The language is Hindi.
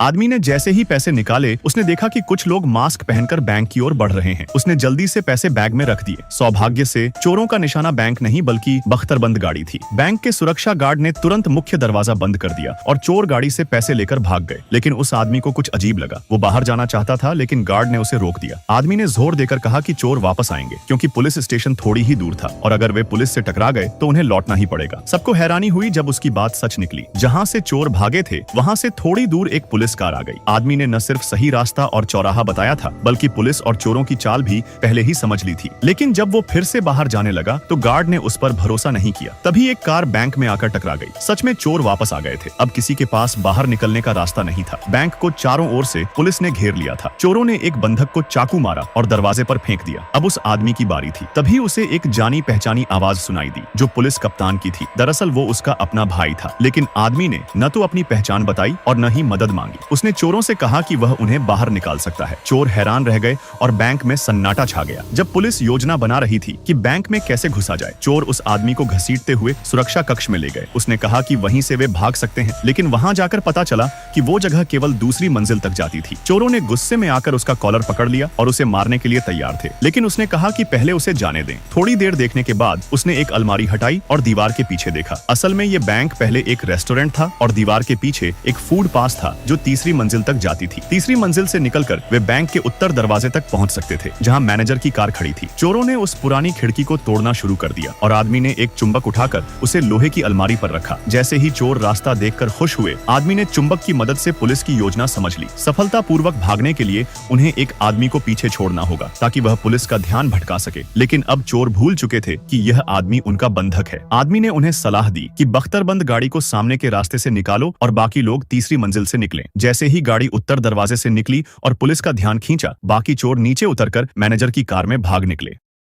आदमी ने जैसे ही पैसे निकाले उसने देखा कि कुछ लोग मास्क पहनकर बैंक की ओर बढ़ रहे हैं। उसने जल्दी से पैसे बैग में रख दिए। सौभाग्य से चोरों का निशाना बैंक नहीं बल्कि बख्तरबंद गाड़ी थी। बैंक के सुरक्षा गार्ड ने तुरंत मुख्य दरवाजा बंद कर दिया और चोर गाड़ी से पैसे लेकर भाग गए। लेकिन उस आदमी को कुछ अजीब लगा। वो बाहर जाना चाहता था लेकिन गार्ड ने उसे रोक दिया। आदमी ने जोर देकर कहा कि चोर वापस आएंगे क्योंकि पुलिस स्टेशन थोड़ी ही दूर था और अगर वे पुलिस से टकरा गए तो उन्हें लौटना ही पड़ेगा। सबको हैरानी हुई जब उसकी बात सच निकली। जहाँ से चोर भागे थे वहाँ से थोड़ी दूर एक पुलिस कार आ गई। आदमी ने न सिर्फ सही रास्ता और चौराहा बताया था बल्कि पुलिस और चोरों की चाल भी पहले ही समझ ली थी। लेकिन जब वो फिर से बाहर जाने लगा तो गार्ड ने उस पर भरोसा नहीं किया। तभी एक कार बैंक में आकर टकरा गई। सच में चोर वापस आ गए थे। अब किसी के पास बाहर निकलने का रास्ता नहीं था। बैंक को चारों ओर से पुलिस ने घेर लिया था। चोरों ने एक बंधक को चाकू मारा और दरवाजे पर फेंक दिया। अब उस आदमी की बारी थी। तभी उसे एक जानी पहचानी आवाज सुनाई दी जो पुलिस कप्तान की थी। दरअसल वो उसका अपना भाई था। लेकिन आदमी ने न तो अपनी पहचान बताई और न ही मदद मांगी। उसने चोरों से कहा कि वह उन्हें बाहर निकाल सकता है। चोर हैरान रह गए और बैंक में सन्नाटा छा गया। जब पुलिस योजना बना रही थी कि बैंक में कैसे घुसा जाए, चोर उस आदमी को घसीटते हुए सुरक्षा कक्ष में ले गए। उसने कहा कि वहीं से वे भाग सकते हैं, लेकिन वहां जाकर पता चला कि वो जगह केवल दूसरी मंजिल तक जाती थी। चोरों ने गुस्से में आकर उसका कॉलर पकड़ लिया और उसे मारने के लिए तैयार थे, लेकिन उसने कहा कि पहले उसे जाने दें। थोड़ी देर देखने के बाद उसने एक अलमारी हटाई और दीवार के पीछे देखा। असल में ये बैंक पहले एक रेस्टोरेंट था और दीवार के पीछे एक फूड पास था जो तीसरी मंजिल तक जाती थी। तीसरी मंजिल से निकलकर वे बैंक के उत्तर दरवाजे तक पहुंच सकते थे जहां मैनेजर की कार खड़ी थी। चोरों ने उस पुरानी खिड़की को तोड़ना शुरू कर दिया और आदमी ने एक चुंबक उठाकर उसे लोहे की अलमारी पर रखा। जैसे ही चोर रास्ता देखकर खुश हुए, आदमी ने चुंबक की मदद से पुलिस की योजना समझ ली। सफलतापूर्वक भागने के लिए उन्हें एक आदमी को पीछे छोड़ना होगा ताकि वह पुलिस का ध्यान भटका सके। लेकिन अब चोर भूल चुके थे कि यह आदमी उनका बंधक है। आदमी ने उन्हें सलाह दी कि बख्तरबंद गाड़ी को सामने के रास्ते से निकालो और बाकी लोग तीसरी मंजिल से निकलें। जैसे ही गाड़ी उत्तर दरवाजे से निकली और पुलिस का ध्यान खींचा, बाकी चोर नीचे उतरकर मैनेजर की कार में भाग निकले।